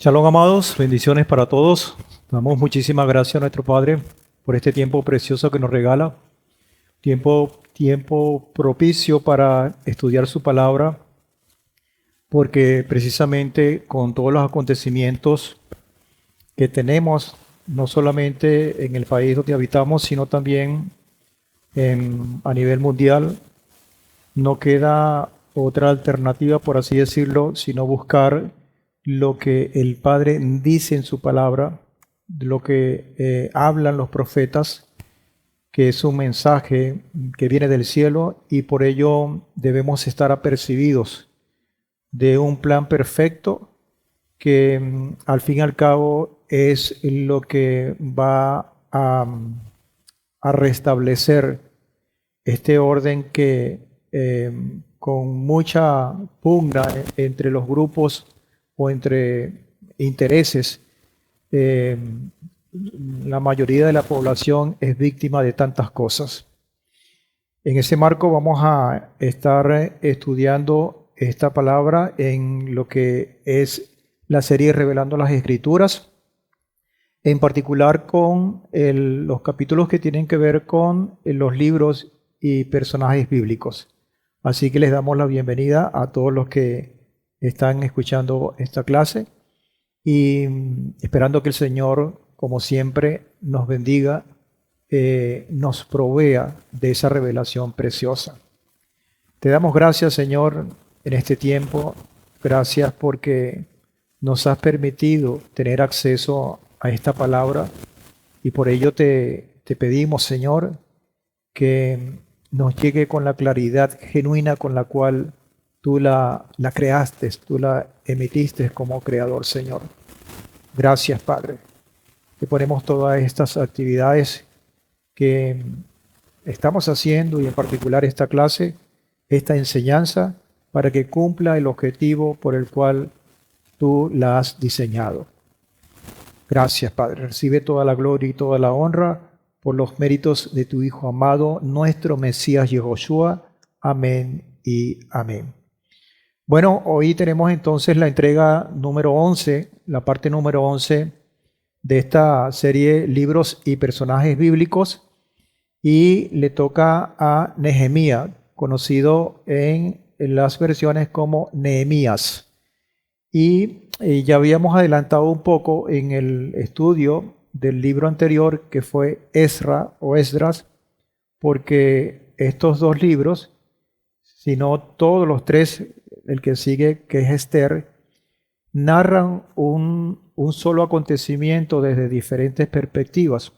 Shalom, amados, bendiciones para todos. Damos muchísimas gracias a nuestro Padre por este tiempo precioso que nos regala, tiempo propicio para estudiar su palabra, porque precisamente con todos los acontecimientos que tenemos, no solamente en el país donde habitamos, sino también a nivel mundial, no queda otra alternativa, por así decirlo, sino buscar lo que el Padre dice en su palabra, lo que hablan los profetas, que es un mensaje que viene del cielo, y por ello debemos estar apercibidos de un plan perfecto que al fin y al cabo es lo que va a restablecer este orden que con mucha pugna entre los grupos o entre intereses, eh, la mayoría de la población es víctima de tantas cosas. En ese marco vamos a estar estudiando esta palabra en lo que es la serie Revelando las Escrituras, en particular con los capítulos que tienen que ver con los libros y personajes bíblicos. Así que les damos la bienvenida a todos los que están escuchando esta clase y esperando que el Señor, como siempre, nos bendiga, nos provea de esa revelación preciosa. Te damos gracias, Señor, en este tiempo. Gracias porque nos has permitido tener acceso a esta palabra y por ello te pedimos, Señor, que nos llegue con la claridad genuina con la cual tú la creaste, tú la emitiste como creador, Señor. Gracias, Padre. Te ponemos todas estas actividades que estamos haciendo y en particular esta clase, esta enseñanza, para que cumpla el objetivo por el cual tú la has diseñado. Gracias, Padre. Recibe toda la gloria y toda la honra por los méritos de tu Hijo amado, nuestro Mesías Yehoshua. Amén y amén. Bueno, hoy tenemos entonces la entrega número 11, la parte número 11 de esta serie Libros y Personajes Bíblicos, y le toca a Nehemías, conocido en las versiones como Nehemías. Y ya habíamos adelantado un poco en el estudio del libro anterior, que fue Ezra o Esdras, porque estos dos libros, sino todos los tres, el que sigue, que es Esther, narran un solo acontecimiento desde diferentes perspectivas.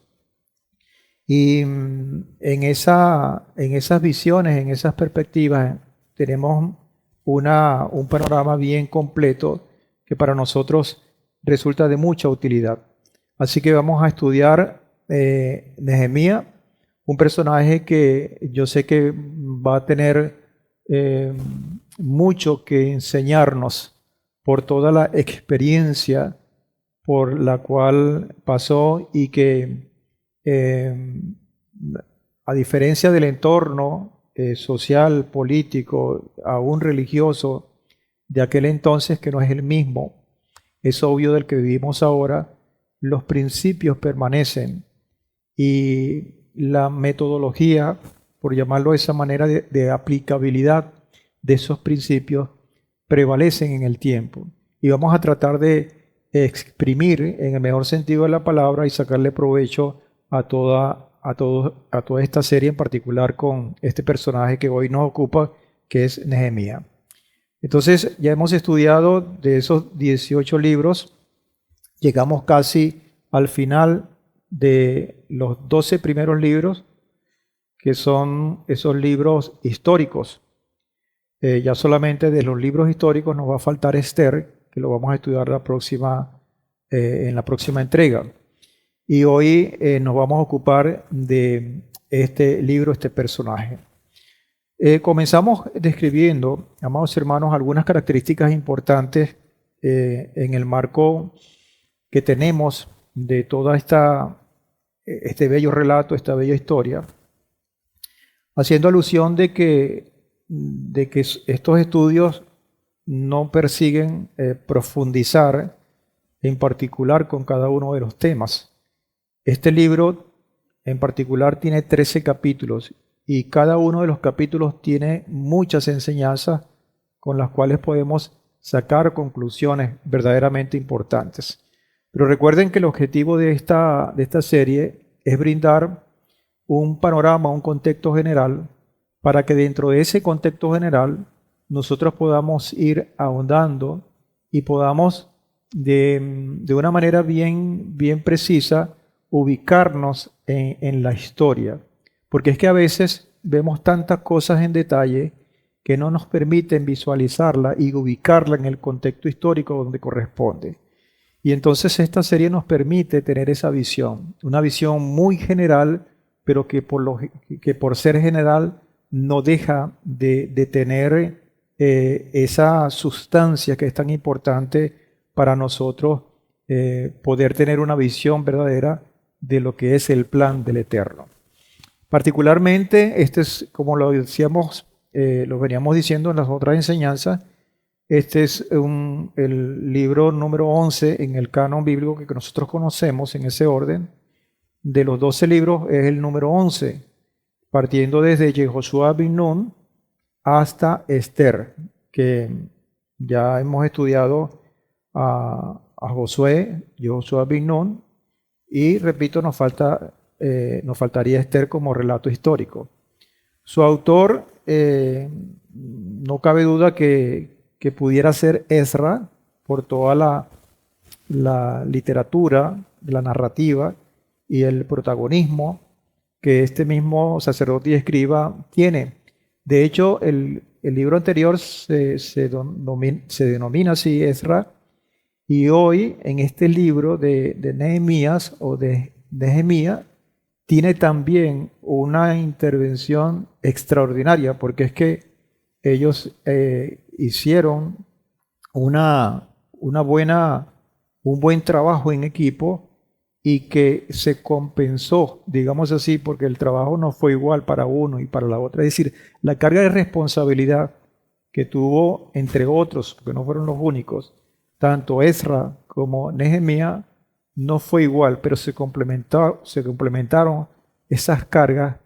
Y en esas visiones, en esas perspectivas, tenemos un panorama bien completo que para nosotros resulta de mucha utilidad. Así que vamos a estudiar Nehemías, un personaje que yo sé que va a tener mucho que enseñarnos por toda la experiencia por la cual pasó y que a diferencia del entorno social, político, aún religioso de aquel entonces, que no es el mismo, es obvio del que vivimos ahora, los principios permanecen y la metodología, por llamarlo de esa manera, de aplicabilidad de esos principios prevalecen en el tiempo. Y vamos a tratar de exprimir en el mejor sentido de la palabra y sacarle provecho a toda esta serie, en particular con este personaje que hoy nos ocupa, que es Nehemías. Entonces, ya hemos estudiado de esos 18 libros, llegamos casi al final de los 12 primeros libros, que son esos libros históricos. Ya solamente de los libros históricos nos va a faltar Esther, que lo vamos a estudiar en la próxima entrega. Y hoy nos vamos a ocupar de este libro, este personaje. Comenzamos describiendo, amados hermanos, algunas características importantes en el marco que tenemos de toda este bello relato, esta bella historia, haciendo alusión de que estos estudios no persiguen profundizar en particular con cada uno de los temas. Este libro en particular tiene 13 capítulos y cada uno de los capítulos tiene muchas enseñanzas con las cuales podemos sacar conclusiones verdaderamente importantes. Pero recuerden que el objetivo de esta serie es brindar un panorama, un contexto general, para que dentro de ese contexto general nosotros podamos ir ahondando y podamos de una manera bien precisa ubicarnos en la historia. Porque es que a veces vemos tantas cosas en detalle que no nos permiten visualizarla y ubicarla en el contexto histórico donde corresponde. Y entonces esta serie nos permite tener esa visión, una visión muy general, pero que por ser general no deja de tener esa sustancia que es tan importante para nosotros poder tener una visión verdadera de lo que es el plan del Eterno. Particularmente, este es, como lo decíamos, lo veníamos diciendo en las otras enseñanzas, este es el libro número 11 en el canon bíblico que nosotros conocemos en ese orden. De los 12 libros es el número 11, partiendo desde Yehoshua bin Nun hasta Esther, que ya hemos estudiado a Josué, Yehoshua bin Nun, y repito, nos faltaría Esther como relato histórico. Su autor, no cabe duda que pudiera ser Ezra, por toda la literatura, la narrativa y el protagonismo que este mismo sacerdote y escriba tiene. De hecho, el libro anterior se denomina así Ezra, y hoy en este libro de Nehemías o de Nehemías tiene también una intervención extraordinaria, porque es que ellos hicieron un buen trabajo en equipo y que se compensó, digamos así, porque el trabajo no fue igual para uno y para la otra. Es decir, la carga de responsabilidad que tuvo, entre otros, porque no fueron los únicos, tanto Ezra como Nehemías, no fue igual, pero se complementaron esas cargas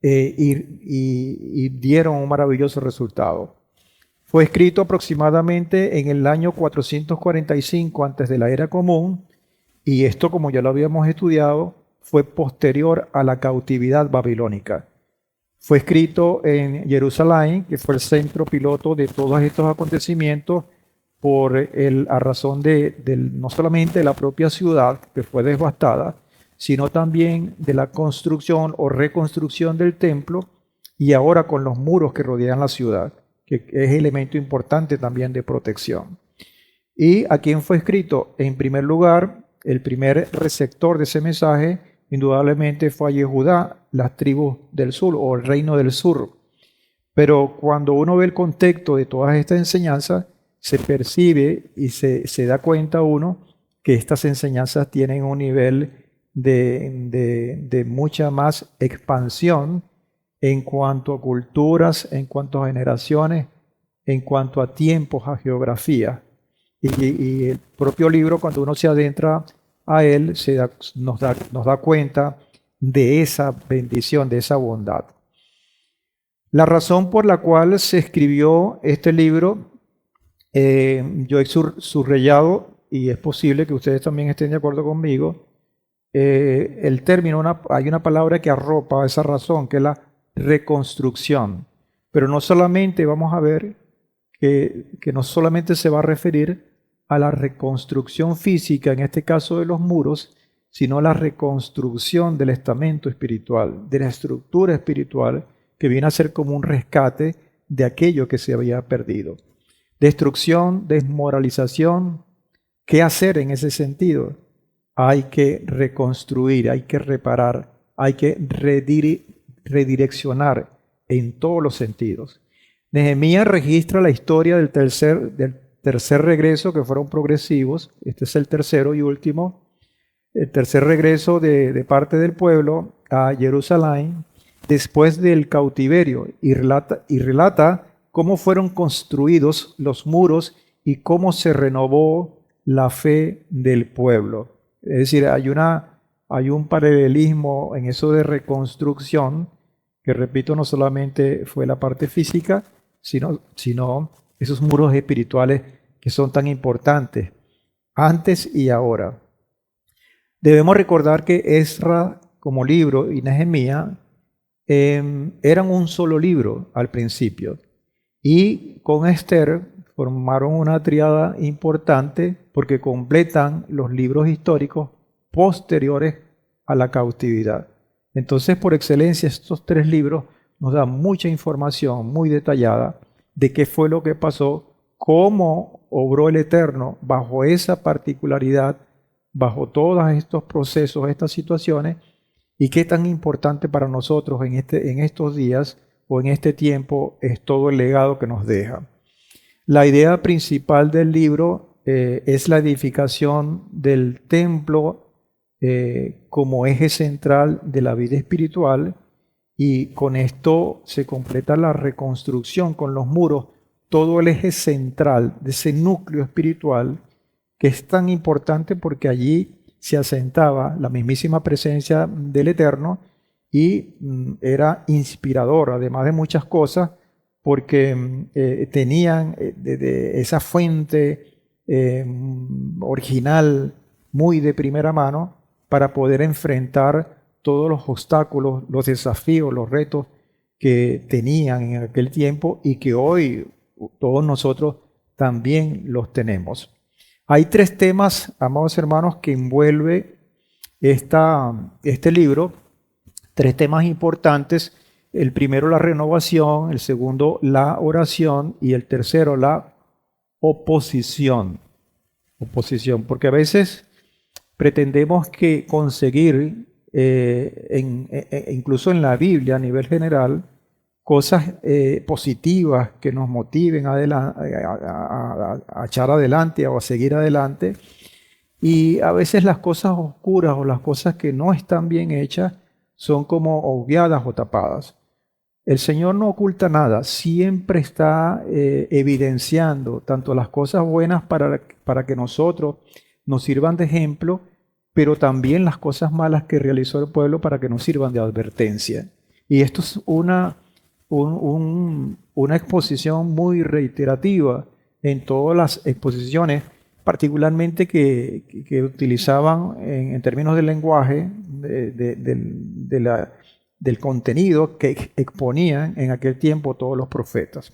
y dieron un maravilloso resultado. Fue escrito aproximadamente en el año 445 antes de la era común, y esto, como ya lo habíamos estudiado, fue posterior a la cautividad babilónica. Fue escrito en Jerusalén, que fue el centro piloto de todos estos acontecimientos, a razón no solamente de la propia ciudad, que fue devastada, sino también de la construcción o reconstrucción del templo, y ahora con los muros que rodean la ciudad, que es elemento importante también de protección. ¿Y a quién fue escrito? En primer lugar, el primer receptor de ese mensaje indudablemente fue a Yehudá, las tribus del sur o el reino del sur. Pero cuando uno ve el contexto de todas estas enseñanzas, se percibe y se da cuenta uno que estas enseñanzas tienen un nivel de mucha más expansión en cuanto a culturas, en cuanto a generaciones, en cuanto a tiempos, a geografía. Y el propio libro, cuando uno se adentra a él, nos da cuenta de esa bendición, de esa bondad. La razón por la cual se escribió este libro, yo he subrayado, y es posible que ustedes también estén de acuerdo conmigo, el término, hay una palabra que arropa esa razón, que es la reconstrucción. Pero no solamente vamos a ver que no solamente se va a referir a la reconstrucción física, en este caso de los muros, sino la reconstrucción del estamento espiritual, de la estructura espiritual, que viene a ser como un rescate de aquello que se había perdido. Destrucción, desmoralización, ¿qué hacer en ese sentido? Hay que reconstruir, hay que reparar, hay que redireccionar en todos los sentidos. Nehemías registra la historia del tercer regreso, que fueron progresivos. Este es el tercero y último. El tercer regreso de parte del pueblo a Jerusalén después del cautiverio, y relata cómo fueron construidos los muros y cómo se renovó la fe del pueblo. Es decir, hay un paralelismo en eso de reconstrucción, que repito, no solamente fue la parte física, sino esos muros espirituales que son tan importantes, antes y ahora. Debemos recordar que Esdras como libro y Nehemías eran un solo libro al principio. Y con Esther formaron una tríada importante porque completan los libros históricos posteriores a la cautividad. Entonces, por excelencia, estos tres libros nos dan mucha información muy detallada de qué fue lo que pasó, cómo obró el Eterno bajo esa particularidad, bajo todos estos procesos, estas situaciones, y qué tan importante para nosotros en estos días o en este tiempo es todo el legado que nos deja. La idea principal del libro es la edificación del templo como eje central de la vida espiritual, y con esto se completa la reconstrucción con los muros, todo el eje central de ese núcleo espiritual que es tan importante porque allí se asentaba la mismísima presencia del Eterno y era inspirador, además de muchas cosas, porque tenían de esa fuente original muy de primera mano para poder enfrentar todos los obstáculos, los desafíos, los retos que tenían en aquel tiempo y que hoy todos nosotros también los tenemos. Hay tres temas, amados hermanos, que envuelve este libro, tres temas importantes. El primero, la renovación; el segundo, la oración; y el tercero, la oposición. Oposición, porque a veces pretendemos que conseguir, incluso en la Biblia a nivel general, cosas positivas que nos motiven a echar adelante o a seguir adelante. Y a veces las cosas oscuras o las cosas que no están bien hechas son como obviadas o tapadas. El Señor no oculta nada, siempre está evidenciando tanto las cosas buenas para que nosotros nos sirvan de ejemplo, pero también las cosas malas que realizó el pueblo para que nos sirvan de advertencia. Y esto es una exposición muy reiterativa en todas las exposiciones, particularmente que utilizaban en términos del lenguaje, del contenido que exponían en aquel tiempo todos los profetas.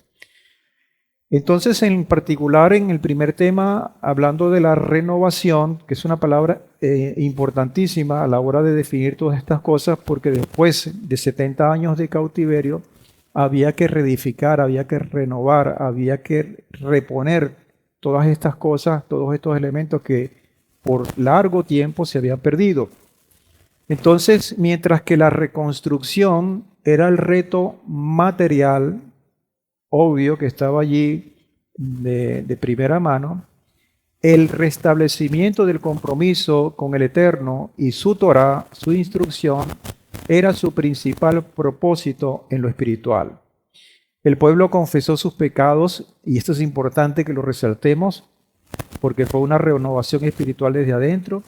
Entonces, en particular, en el primer tema, hablando de la renovación, que es una palabra importantísima a la hora de definir todas estas cosas, porque después de 70 años de cautiverio, había que reedificar, había que renovar, había que reponer todas estas cosas, todos estos elementos que por largo tiempo se habían perdido. Entonces, mientras que la reconstrucción era el reto material, obvio que estaba allí de primera mano, el restablecimiento del compromiso con el Eterno y su Torá, su instrucción, era su principal propósito en lo espiritual. El pueblo confesó sus pecados, y esto es importante que lo resaltemos, porque fue una renovación espiritual desde adentro,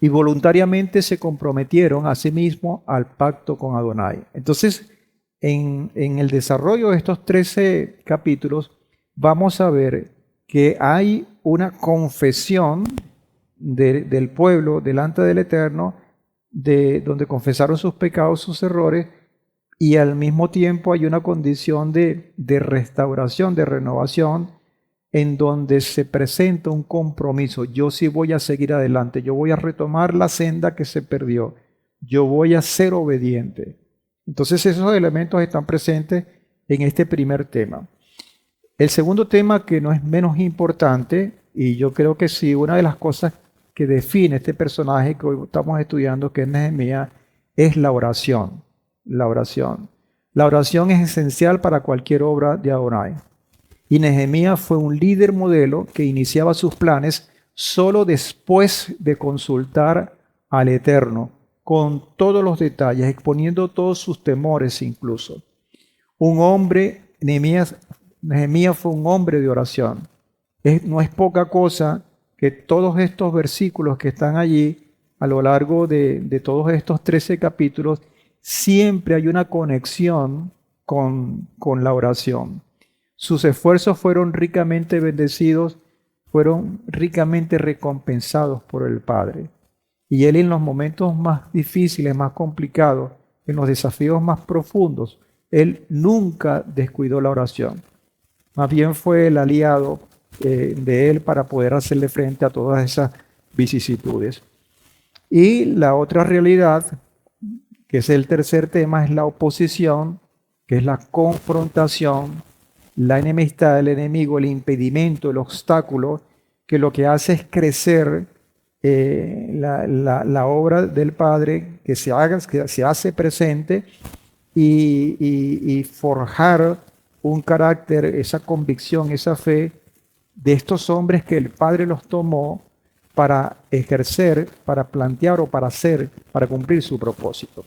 y voluntariamente se comprometieron a sí mismos al pacto con Adonai. Entonces, en el desarrollo de estos 13 capítulos, vamos a ver que hay una confesión del pueblo delante del Eterno, donde confesaron sus pecados, sus errores, y al mismo tiempo hay una condición de restauración, de renovación, en donde se presenta un compromiso. Yo sí voy a seguir adelante, yo voy a retomar la senda que se perdió, yo voy a ser obediente. Entonces esos elementos están presentes en este primer tema. El segundo tema, que no es menos importante, y yo creo que sí, una de las cosas que define este personaje que hoy estamos estudiando, que es Nehemías, es la oración. La oración. La oración es esencial para cualquier obra de Adonai. Y Nehemías fue un líder modelo que iniciaba sus planes solo después de consultar al Eterno, con todos los detalles, exponiendo todos sus temores incluso. Nehemías fue un hombre de oración. No es poca cosa que todos estos versículos que están allí, a lo largo de todos estos 13 capítulos, siempre hay una conexión con la oración. Sus esfuerzos fueron ricamente bendecidos, fueron ricamente recompensados por el Padre. Y Él en los momentos más difíciles, más complicados, en los desafíos más profundos, Él nunca descuidó la oración. Más bien fue el aliado de Él para poder hacerle frente a todas esas vicisitudes. Y la otra realidad, que es el tercer tema, es la oposición, que es la confrontación, la enemistad, el enemigo, el impedimento, el obstáculo, que lo que hace es crecer la obra del Padre, que se hace presente y forjar un carácter, esa convicción, esa fe de estos hombres que el Padre los tomó para ejercer, para plantear o para hacer, para cumplir su propósito.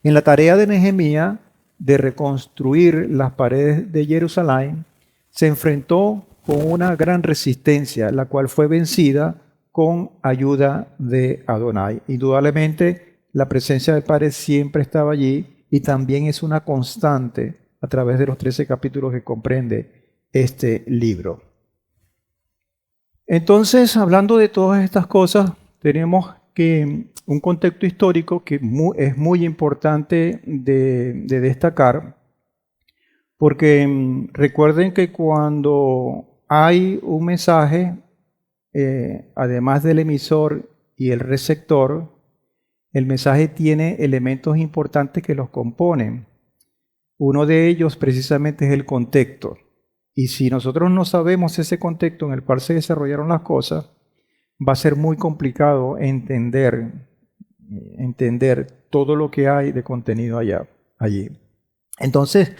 En la tarea de Nehemías de reconstruir las paredes de Jerusalén, se enfrentó con una gran resistencia, la cual fue vencida con ayuda de Adonai. Indudablemente, la presencia del Padre siempre estaba allí y también es una constante a través de los 13 capítulos que comprende este libro. Entonces, hablando de todas estas cosas, tenemos que un contexto histórico que es muy importante de destacar, porque recuerden que cuando hay un mensaje, además del emisor y el receptor, el mensaje tiene elementos importantes que los componen. Uno de ellos precisamente es el contexto. Y si nosotros no sabemos ese contexto en el cual se desarrollaron las cosas, va a ser muy complicado entender todo lo que hay de contenido allí. Entonces,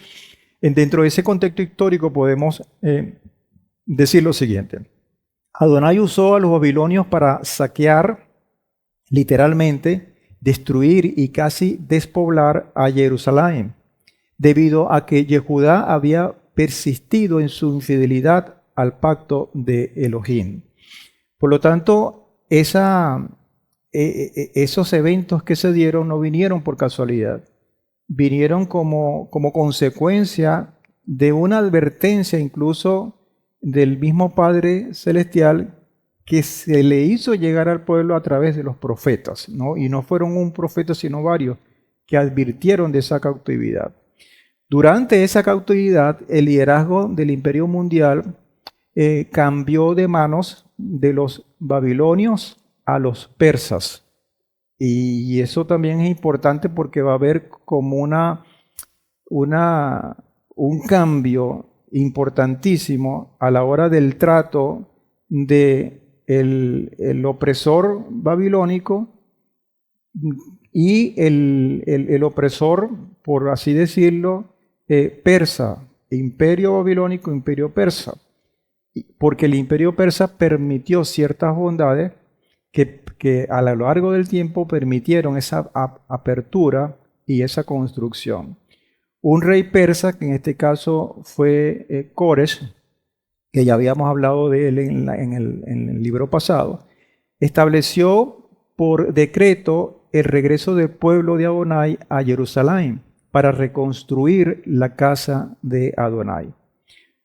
dentro de ese contexto histórico podemos decir lo siguiente. Adonai usó a los babilonios para saquear, literalmente, destruir y casi despoblar a Jerusalén, debido a que Yehudá había persistido en su infidelidad al pacto de Elohim. Por lo tanto, esos eventos que se dieron no vinieron por casualidad, vinieron como consecuencia de una advertencia incluso del mismo Padre Celestial que se le hizo llegar al pueblo a través de los profetas, ¿no? Y no fueron un profeta, sino varios que advirtieron de esa cautividad. Durante esa cautividad, el liderazgo del imperio mundial cambió de manos de los babilonios a los persas. Y eso también es importante porque va a haber como un cambio importantísimo a la hora del trato de el opresor babilónico y el opresor, por así decirlo, persa, imperio babilónico, imperio persa, porque el imperio persa permitió ciertas bondades que a lo largo del tiempo permitieron esa apertura y esa construcción. Un rey persa, que en este caso fue Cores, que ya habíamos hablado de él en el libro pasado, estableció por decreto el regreso del pueblo de Adonai a Jerusalén para reconstruir la casa de Adonai.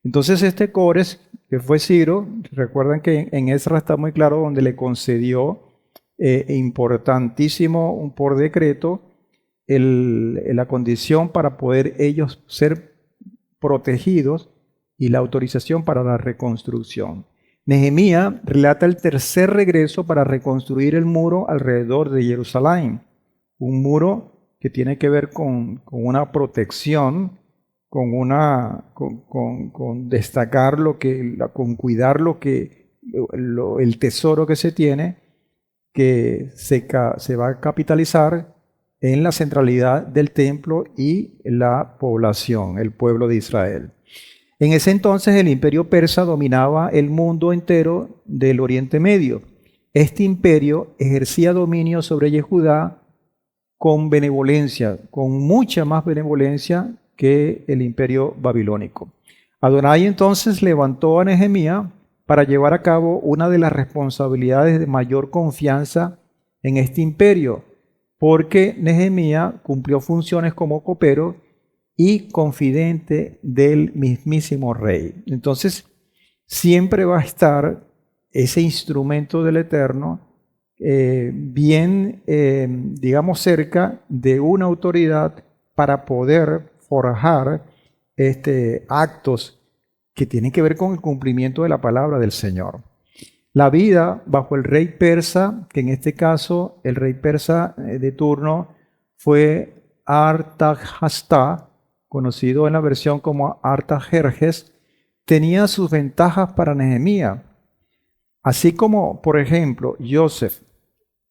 Entonces este Cores, que fue Ciro, recuerdan que en Esra está muy claro donde le concedió importantísimo por decreto la condición para poder ellos ser protegidos y la autorización para la reconstrucción. Nehemías relata el tercer regreso para reconstruir el muro alrededor de Jerusalén, un muro que tiene que ver con una protección, con destacar con cuidar el tesoro que se tiene, que se va a capitalizar en la centralidad del templo y la población, el pueblo de Israel. En ese entonces el imperio persa dominaba el mundo entero del Oriente Medio. Este imperio ejercía dominio sobre Yehudá con benevolencia, con mucha más benevolencia que el imperio babilónico. Adonai entonces levantó a Nehemías para llevar a cabo una de las responsabilidades de mayor confianza en este imperio, porque Nehemías cumplió funciones como copero y confidente del mismísimo rey. Entonces, siempre va a estar ese instrumento del Eterno digamos, cerca de una autoridad para poder forjar actos que tienen que ver con el cumplimiento de la palabra del Señor. La vida bajo el rey persa, que en este caso el rey persa de turno fue Artahshasta, conocido en la versión como Artajerjes, tenía sus ventajas para Nehemías. Así como, por ejemplo, Joseph,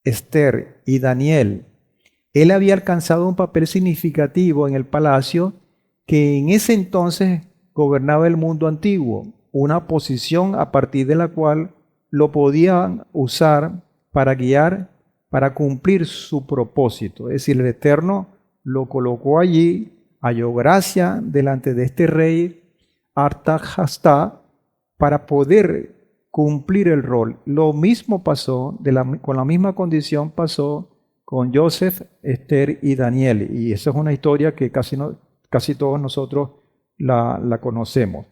Esther y Daniel, él había alcanzado un papel significativo en el palacio que en ese entonces gobernaba el mundo antiguo, una posición a partir de la cual lo podían usar para guiar, para cumplir su propósito. Es decir, el Eterno lo colocó allí, halló gracia delante de este rey Artahshasta para poder cumplir el rol. Lo mismo pasó, con la misma condición pasó con Joseph, Esther y Daniel. Y esa es una historia que casi todos nosotros la conocemos.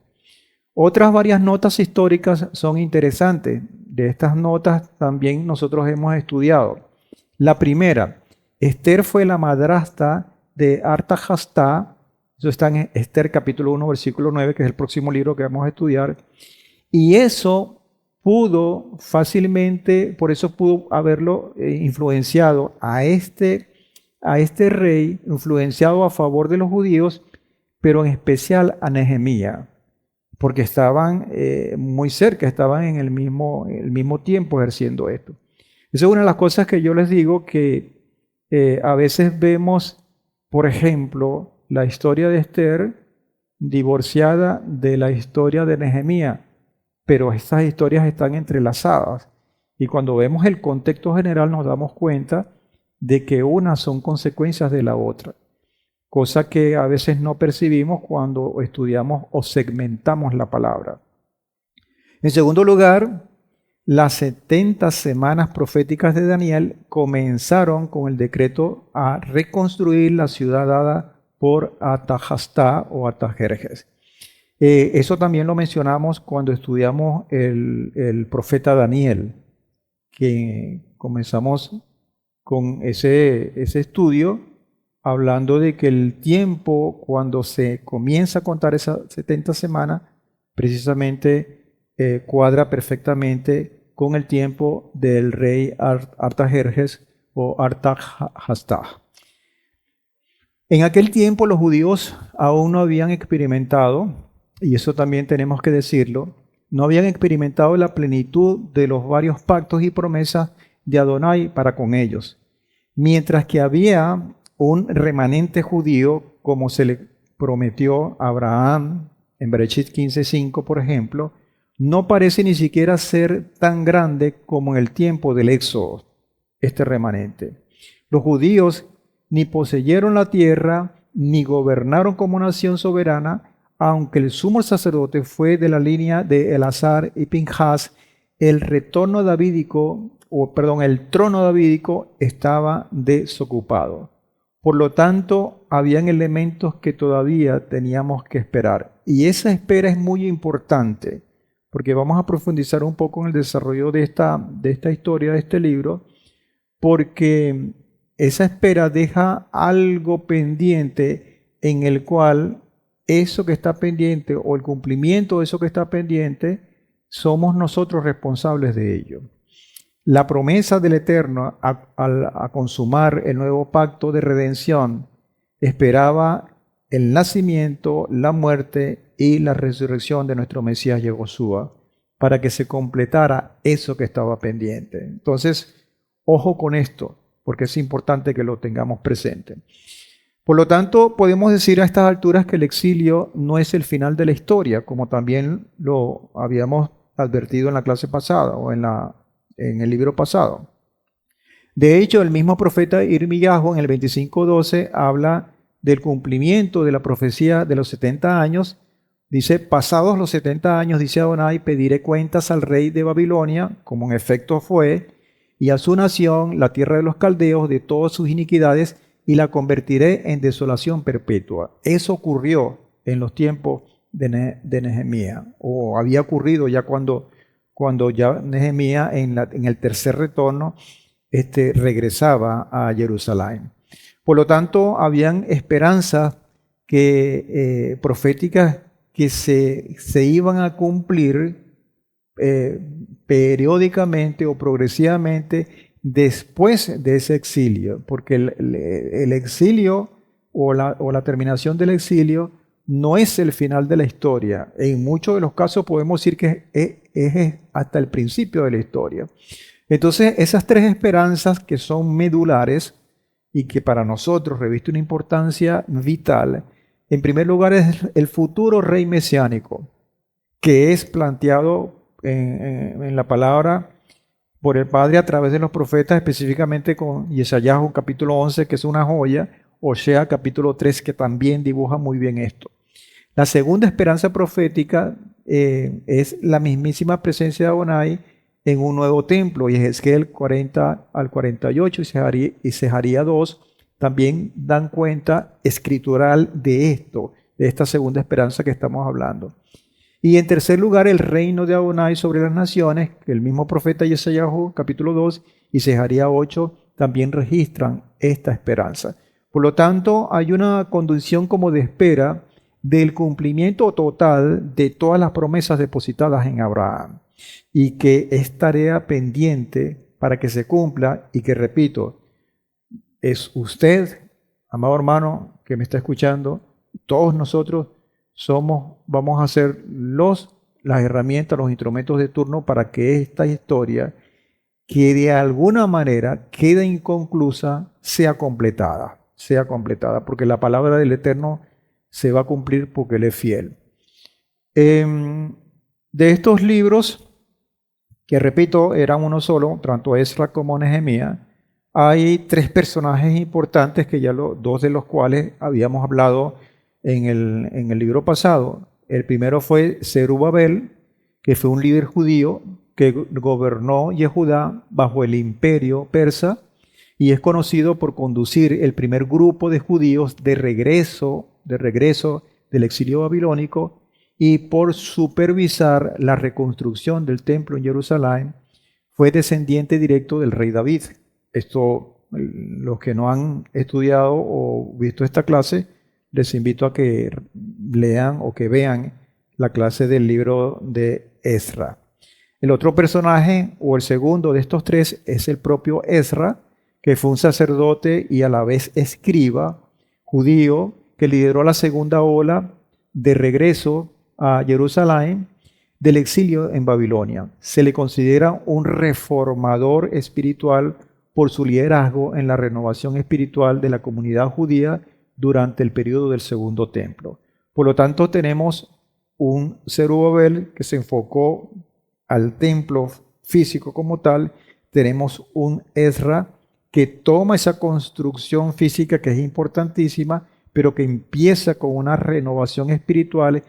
Otras varias notas históricas son interesantes. De estas notas también nosotros hemos estudiado. La primera, Esther fue la madrastra de Artahshasta. Eso está en Esther capítulo 1, versículo 9, que es el próximo libro que vamos a estudiar. Y eso pudo fácilmente, por eso pudo haberlo influenciado a este rey, influenciado a favor de los judíos, pero en especial a Nehemías, porque estaban muy cerca, estaban en el mismo tiempo ejerciendo esto. Esa es una de las cosas que yo les digo, que a veces vemos, por ejemplo, la historia de Esther divorciada de la historia de Nehemías, pero estas historias están entrelazadas. Y cuando vemos el contexto general nos damos cuenta de que unas son consecuencias de la otra, cosa que a veces no percibimos cuando estudiamos o segmentamos la palabra. En segundo lugar, las 70 semanas proféticas de Daniel comenzaron con el decreto a reconstruir la ciudad dada por Artahshasta o Artajerjes. Eso también lo mencionamos cuando estudiamos el profeta Daniel, que comenzamos con ese estudio hablando de que el tiempo cuando se comienza a contar esas 70 semanas precisamente cuadra perfectamente con el tiempo del rey Artajerjes o Artahshasta. En aquel tiempo los judíos aún no habían experimentado, y eso también tenemos que decirlo, no habían experimentado la plenitud de los varios pactos y promesas de Adonai para con ellos. Mientras que había un remanente judío, como se le prometió a Abraham en Bereshit 15:5, por ejemplo, no parece ni siquiera ser tan grande como en el tiempo del Éxodo, este remanente. Los judíos ni poseyeron la tierra, ni gobernaron como nación soberana, aunque el sumo sacerdote fue de la línea de Eleazar y Pinjas, el trono davídico estaba desocupado. Por lo tanto, habían elementos que todavía teníamos que esperar. Y esa espera es muy importante, porque vamos a profundizar un poco en el desarrollo de esta historia, de este libro, porque esa espera deja algo pendiente en el cual eso que está pendiente o el cumplimiento de eso que está pendiente, somos nosotros responsables de ello. La promesa del Eterno a consumar el nuevo pacto de redención esperaba el nacimiento, la muerte y la resurrección de nuestro Mesías Yehoshua para que se completara eso que estaba pendiente. Entonces, ojo con esto, porque es importante que lo tengamos presente. Por lo tanto, podemos decir a estas alturas que el exilio no es el final de la historia, como también lo habíamos advertido en la clase pasada o en el libro pasado. De hecho, el mismo profeta Irmiyahu en el 25:12 habla del cumplimiento de la profecía de los 70 años, Dice, pasados los 70 años, dice Adonai, pediré cuentas al rey de Babilonia, como en efecto fue, y a su nación, la tierra de los caldeos, de todas sus iniquidades, y la convertiré en desolación perpetua. Eso ocurrió en los tiempos de Nehemías, o había ocurrido ya cuando ya Nehemías en el tercer retorno regresaba a Jerusalén. Por lo tanto, habían esperanzas proféticas que se iban a cumplir periódicamente o progresivamente después de ese exilio, porque el exilio o la terminación del exilio no es el final de la historia. En muchos de los casos podemos decir que es hasta el principio de la historia. Entonces, esas tres esperanzas que son medulares y que para nosotros revisten una importancia vital, en primer lugar es el futuro rey mesiánico, que es planteado en la palabra por el Padre a través de los profetas, específicamente con Yesayahu capítulo 11, que es una joya, Osea capítulo 3, que también dibuja muy bien esto. La segunda esperanza profética es la mismísima presencia de Adonai en un nuevo templo, y Ezequiel 40 al 48 y Sejaría 2 también dan cuenta escritural de esto, de esta segunda esperanza que estamos hablando. Y en tercer lugar, el reino de Adonai sobre las naciones, que el mismo profeta Yesayahu capítulo 2 y Sejaría 8 también registran esta esperanza. Por lo tanto, hay una condición como de espera del cumplimiento total de todas las promesas depositadas en Abraham, y que es tarea pendiente para que se cumpla, y que, repito, es usted, amado hermano que me está escuchando, todos nosotros vamos a ser las herramientas, los instrumentos de turno para que esta historia, que de alguna manera queda inconclusa, sea completada, porque la palabra del Eterno se va a cumplir porque Él es fiel. De estos libros, que repito, eran uno solo, tanto Esra como Nehemías, hay tres personajes importantes, dos de los cuales habíamos hablado en el libro pasado. El primero fue Zerubabel, que fue un líder judío que gobernó Yehudá bajo el imperio persa, y es conocido por conducir el primer grupo de judíos de regreso del exilio babilónico, y por supervisar la reconstrucción del templo en Jerusalén. Fue descendiente directo del rey David. Esto, los que no han estudiado o visto esta clase, les invito a que lean o que vean la clase del libro de Esra. El otro personaje, o el segundo de estos tres, es el propio Esra, que fue un sacerdote y a la vez escriba judío que lideró la segunda ola de regreso a Jerusalén del exilio en Babilonia. Se le considera un reformador espiritual por su liderazgo en la renovación espiritual de la comunidad judía durante el periodo del segundo templo. Por lo tanto, tenemos un Zerubabel que se enfocó al templo físico como tal. Tenemos un Esra que toma esa construcción física que es importantísima, pero que empieza con una renovación espiritual,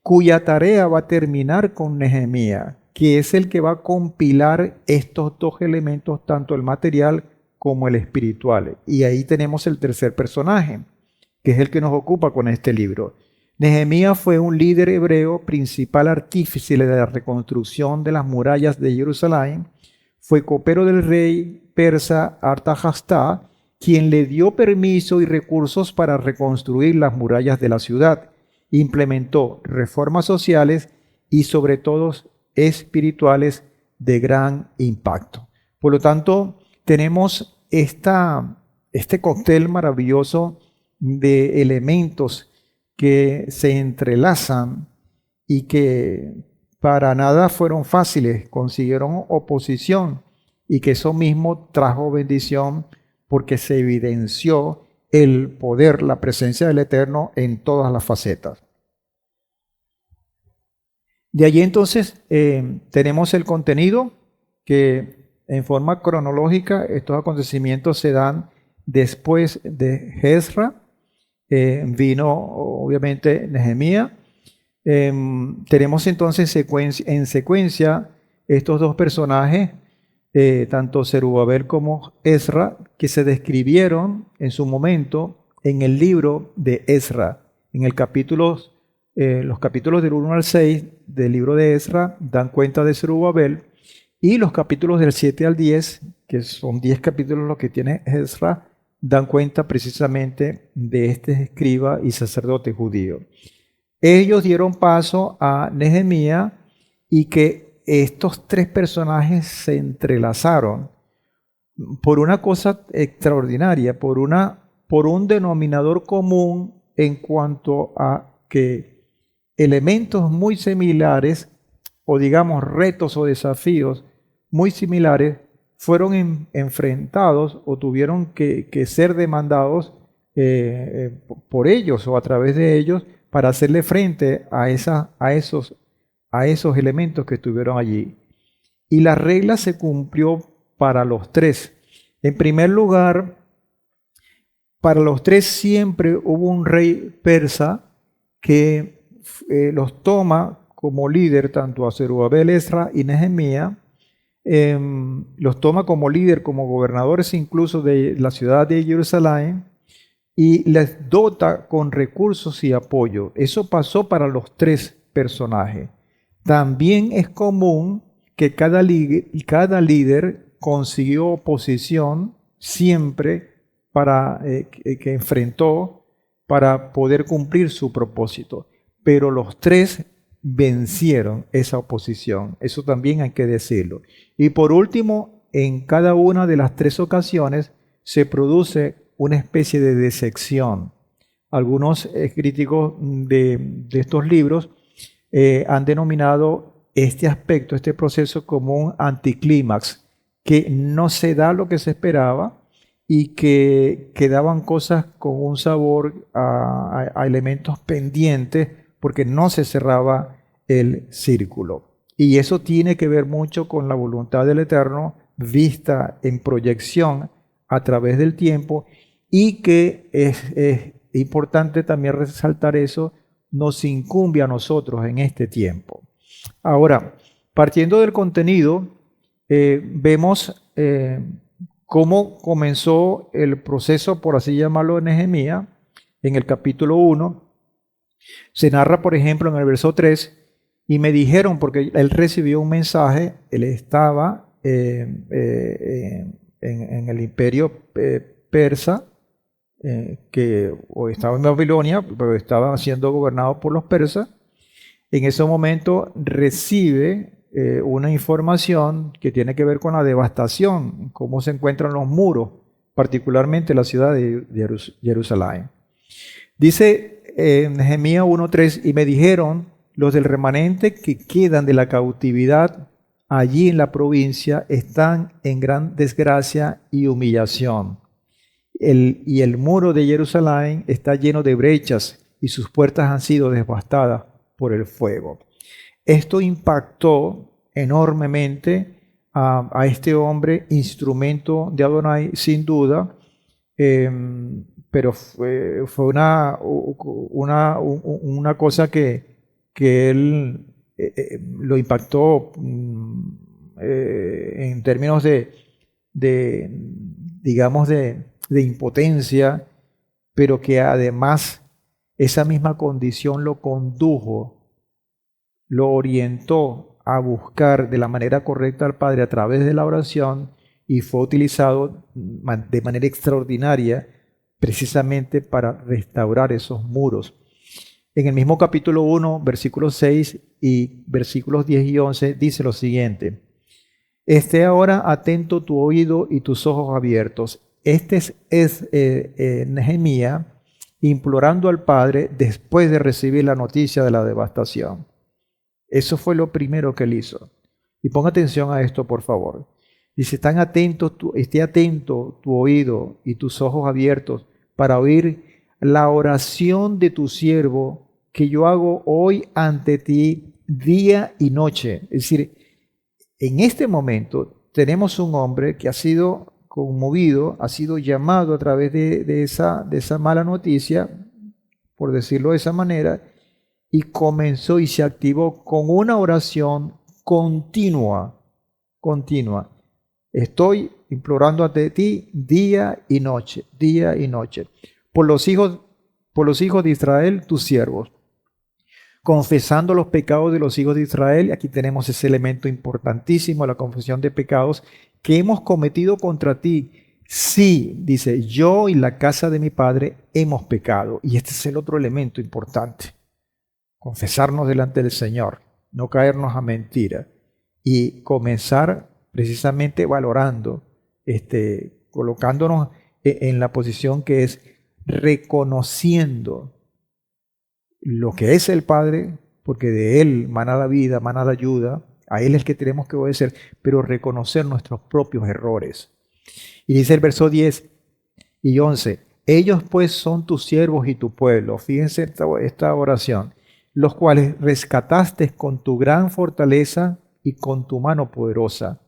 cuya tarea va a terminar con Nehemías, que es el que va a compilar estos dos elementos, tanto el material como el espiritual. Y ahí tenemos el tercer personaje, que es el que nos ocupa con este libro. Nehemías fue un líder hebreo, principal artífice de la reconstrucción de las murallas de Jerusalén. Fue copero del rey persa Artahashta, quien le dio permiso y recursos para reconstruir las murallas de la ciudad. Implementó reformas sociales y sobre todo espirituales de gran impacto. Por lo tanto, tenemos este cóctel maravilloso de elementos que se entrelazan y que para nada fueron fáciles, consiguieron oposición, y que eso mismo trajo bendición porque se evidenció el poder, la presencia del Eterno en todas las facetas. De allí entonces tenemos el contenido, que en forma cronológica estos acontecimientos se dan después de Esra. Vino obviamente Nehemías, Tenemos entonces en secuencia estos dos personajes, tanto Zerubabel como Ezra, que se describieron en su momento en el libro de Ezra. En los capítulos del 1 al 6 del libro de Ezra dan cuenta de Zerubabel, y los capítulos del 7 al 10, que son 10 capítulos los que tiene Ezra, dan cuenta precisamente de este escriba y sacerdote judío. Ellos dieron paso a Nehemías, y que estos tres personajes se entrelazaron por una cosa extraordinaria, por un denominador común en cuanto a que elementos muy similares, o digamos retos o desafíos muy similares, fueron enfrentados o tuvieron que ser demandados por ellos o a través de ellos para hacerle frente a esos elementos que estuvieron allí. Y la regla se cumplió para los tres. En primer lugar, para los tres siempre hubo un rey persa que los toma como líder, tanto a Zerubabel, Ezra y Nehemías. Los toma como líder, como gobernadores incluso de la ciudad de Jerusalén, y les dota con recursos y apoyo. Eso pasó para los tres personajes. También es común que cada líder consiguió oposición siempre que enfrentó para poder cumplir su propósito. Pero los tres vencieron esa oposición. Eso también hay que decirlo. Y por último, en cada una de las tres ocasiones se produce una especie de decepción. Algunos críticos de estos libros han denominado este aspecto, este proceso, como un anticlímax, que no se da lo que se esperaba y que quedaban cosas con un sabor a elementos pendientes porque no se cerraba el círculo. Y eso tiene que ver mucho con la voluntad del Eterno vista en proyección a través del tiempo, y que es importante también resaltar eso, nos incumbe a nosotros en este tiempo. Ahora, partiendo del contenido, vemos cómo comenzó el proceso, por así llamarlo, de Nehemías. En el capítulo 1 se narra, por ejemplo, en el verso 3, y me dijeron, porque él recibió un mensaje, él estaba en el imperio persa, o estaba en Babilonia, pero estaba siendo gobernado por los persas. En ese momento recibe una información que tiene que ver con la devastación, cómo se encuentran los muros, particularmente la ciudad de Jerusalén. Dice Nehemías 1:3, y me dijeron, los del remanente que quedan de la cautividad allí en la provincia están en gran desgracia y humillación. Y el muro de Jerusalén está lleno de brechas y sus puertas han sido devastadas por el fuego. Esto impactó enormemente a este hombre, instrumento de Adonai, sin duda, pero fue una cosa que él lo impactó en términos digamos, de impotencia, pero que además esa misma condición lo condujo, lo orientó a buscar de la manera correcta al Padre a través de la oración, y fue utilizado de manera extraordinaria precisamente para restaurar esos muros. En el mismo capítulo 1, versículos 6 y versículos 10 y 11 dice lo siguiente: esté ahora atento tu oído y tus ojos abiertos. Este es Nehemías implorando al Padre después de recibir la noticia de la devastación. Eso fue lo primero que él hizo. Y ponga atención a esto, por favor. Dice, esté atento tu oído y tus ojos abiertos para oír la oración de tu siervo que yo hago hoy ante ti día y noche. Es decir, en este momento tenemos un hombre que ha sido conmovido, ha sido llamado a través de esa mala noticia, por decirlo de esa manera, y comenzó y se activó con una oración continua. Estoy implorando ante ti día y noche, por los hijos de Israel, tus siervos, confesando los pecados de los hijos de Israel. Aquí tenemos ese elemento importantísimo, la confesión de pecados que hemos cometido contra ti. Sí, dice, yo y la casa de mi padre hemos pecado. Y este es el otro elemento importante. Confesarnos delante del Señor, no caernos a mentira y comenzar precisamente valorando, colocándonos en la posición que es reconociendo lo que es el Padre, porque de Él mana la vida, mana la ayuda, a Él es el que tenemos que obedecer, pero reconocer nuestros propios errores. Y dice el verso 10 y 11, ellos pues son tus siervos y tu pueblo. Fíjense esta oración, los cuales rescataste con tu gran fortaleza y con tu mano poderosa.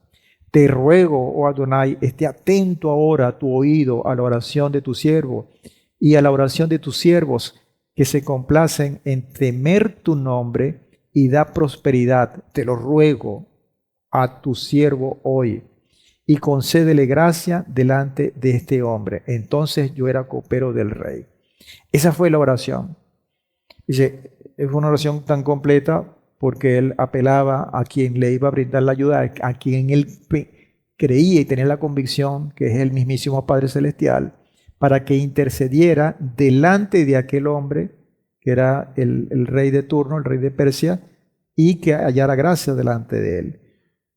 Te ruego, oh Adonai, esté atento ahora a tu oído a la oración de tu siervo y a la oración de tus siervos que se complacen en temer tu nombre y da prosperidad. Te lo ruego a tu siervo hoy y concédele gracia delante de este hombre. Entonces yo era copero del rey. Esa fue la oración. Dice, es una oración tan completa porque él apelaba a quien le iba a brindar la ayuda, a quien él creía y tenía la convicción que es el mismísimo Padre Celestial, para que intercediera delante de aquel hombre que era el rey de turno, el rey de Persia, y que hallara gracia delante de él.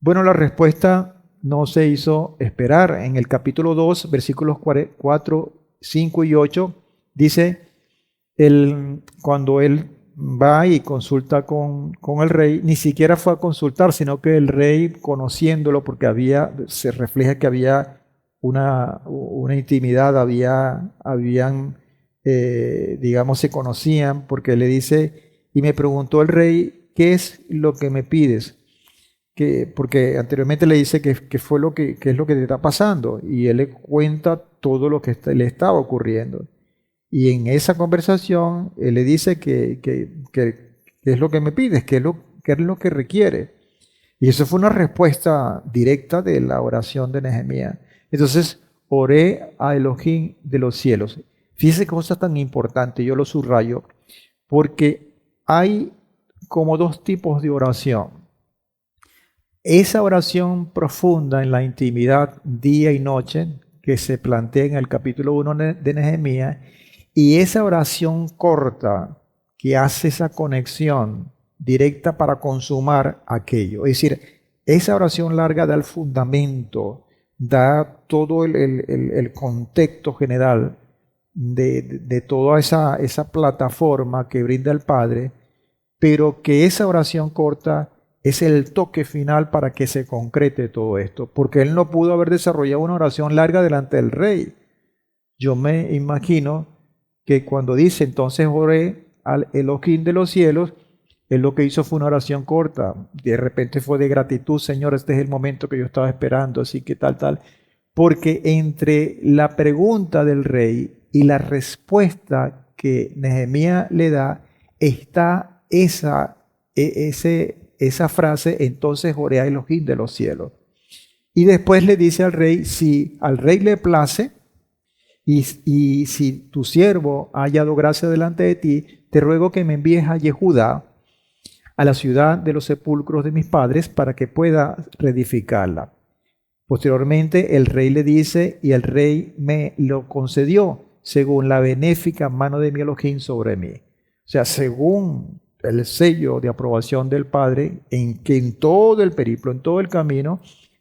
Bueno, la respuesta no se hizo esperar. En el capítulo 2, versículos 4, 5 y 8, dice, cuando él va y consulta con el rey, ni siquiera fue a consultar, sino que el rey, conociéndolo, porque se refleja que había una intimidad, digamos, se conocían, porque le dice, y me preguntó el rey, ¿qué es lo que me pides? Porque anteriormente le dice qué es lo que te está pasando, y él le cuenta todo lo que le estaba ocurriendo. Y en esa conversación él le dice que es lo que me pides, qué es lo que requiere. Y eso fue una respuesta directa de la oración de Nehemías. Entonces, oré a Elohim de los cielos. Fíjese qué cosa tan importante, yo lo subrayo, porque hay como dos tipos de oración. Esa oración profunda en la intimidad día y noche que se plantea en el capítulo 1 de Nehemías, y esa oración corta que hace esa conexión directa para consumar aquello. Es decir, esa oración larga da el fundamento, da todo el contexto general de toda esa plataforma que brinda el Padre, pero que esa oración corta es el toque final para que se concrete todo esto, porque él no pudo haber desarrollado una oración larga delante del rey. Yo me imagino que cuando dice, entonces oré al Elohim de los cielos, él lo que hizo fue una oración corta. De repente fue de gratitud, Señor, este es el momento que yo estaba esperando, así que tal. Porque entre la pregunta del rey y la respuesta que Nehemías le da, está esa frase, entonces oré a Elohim de los cielos. Y después le dice al rey, si al rey le place, y si tu siervo ha hallado gracia delante de ti, te ruego que me envíes a Yehudá, a la ciudad de los sepulcros de mis padres, para que pueda reedificarla. Posteriormente el rey le dice, y el rey me lo concedió, según la benéfica mano de mi Elohim sobre mí. O sea, según el sello de aprobación del Padre, en que en todo el periplo, en todo el camino,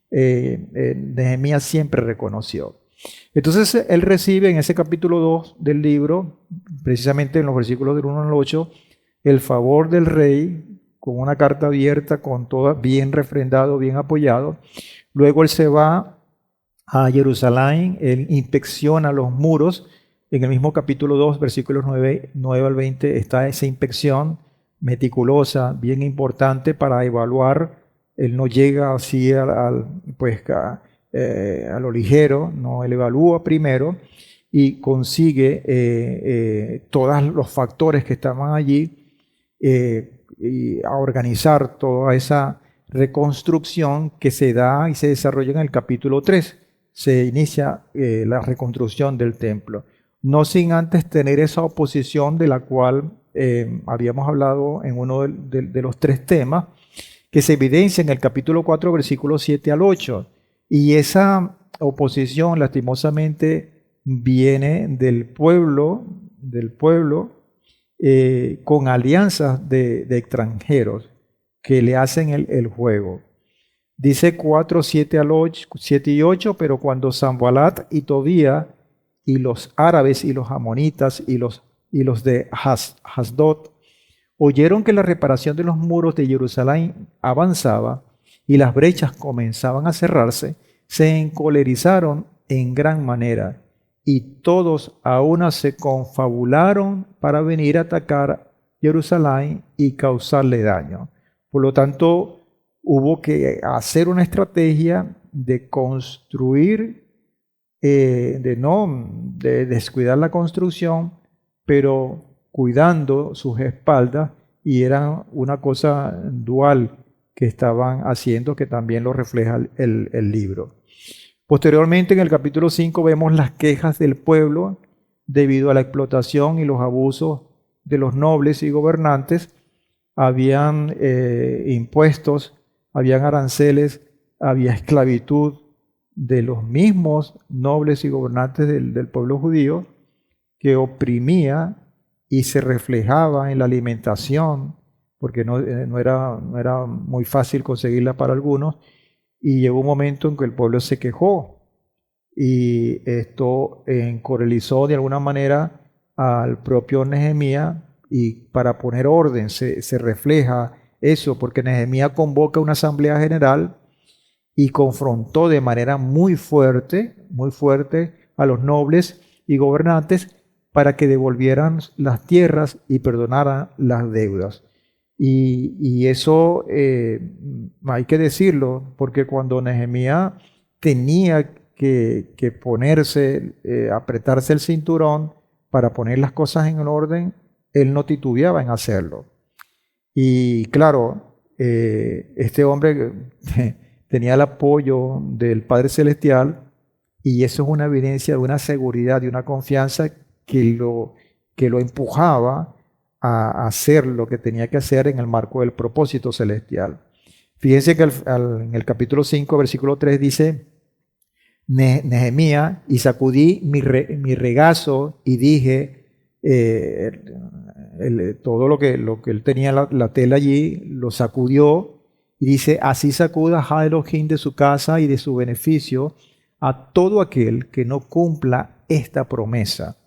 Nehemías siempre reconoció. Entonces él recibe en ese capítulo 2 del libro, precisamente en los versículos del 1 al 8, el favor del rey con una carta abierta, con todo bien refrendado, bien apoyado. Luego él se va a Jerusalén, él inspecciona los muros. En el mismo capítulo 2, versículos 9 al 20, está esa inspección meticulosa, bien importante para evaluar. Él no llega así a lo ligero, no, él evalúa primero y consigue todos los factores que estaban allí y a organizar toda esa reconstrucción que se da y se desarrolla en el capítulo 3. Se inicia la reconstrucción del templo. No sin antes tener esa oposición de la cual habíamos hablado en uno de los tres temas, que se evidencia en el capítulo 4, versículos 7 al 8. Y esa oposición, lastimosamente, viene del pueblo con alianzas de extranjeros que le hacen el juego. Dice 4, 7 al 8, 7 y 8, pero cuando Sanballat y Tobía y los árabes y los amonitas y los de Asdod oyeron que la reparación de los muros de Jerusalén avanzaba y las brechas comenzaban a cerrarse, se encolerizaron en gran manera y todos a una se confabularon para venir a atacar Jerusalén y causarle daño. Por lo tanto, hubo que hacer una estrategia de construir, de descuidar la construcción, pero cuidando sus espaldas, y era una cosa dual que estaban haciendo, que también lo refleja el libro. Posteriormente, en el capítulo 5, vemos las quejas del pueblo debido a la explotación y los abusos de los nobles y gobernantes. Habían impuestos, habían aranceles, había esclavitud de los mismos nobles y gobernantes del pueblo judío, que oprimía y se reflejaba en la alimentación, porque no era muy fácil conseguirla para algunos, y llegó un momento en que el pueblo se quejó, y esto encorelizó de alguna manera al propio Nehemías, y para poner orden se refleja eso, porque Nehemías convoca una asamblea general y confrontó de manera muy fuerte a los nobles y gobernantes para que devolvieran las tierras y perdonaran las deudas. Y eso hay que decirlo, porque cuando Nehemías tenía que ponerse, apretarse el cinturón para poner las cosas en orden, él no titubeaba en hacerlo. Y claro, este hombre tenía el apoyo del Padre Celestial, y eso es una evidencia de una seguridad, de una confianza que lo empujaba a hacer lo que tenía que hacer en el marco del propósito celestial. Fíjense que en el capítulo 5, versículo 3 dice, Nehemías, y sacudí mi regazo y dije, todo lo que él tenía, la tela allí, lo sacudió, y dice, así sacuda a Elohim de su casa y de su beneficio a todo aquel que no cumpla esta promesa.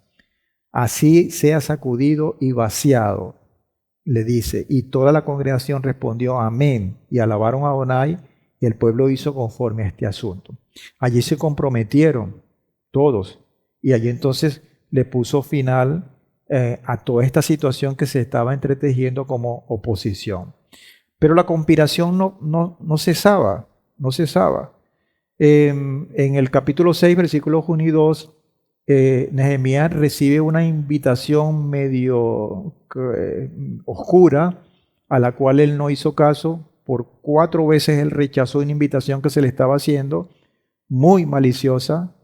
Así sea sacudido y vaciado, le dice. Y toda la congregación respondió amén, y alabaron a Adonai, y el pueblo hizo conforme a este asunto. Allí se comprometieron todos, y allí entonces le puso final a toda esta situación que se estaba entretejiendo como oposición. Pero la conspiración no cesaba. En el capítulo 6, versículos 1 y 2, Nehemías recibe una invitación medio oscura, a la cual él no hizo caso. Por 4 veces él rechazó una invitación que se le estaba haciendo, muy maliciosa,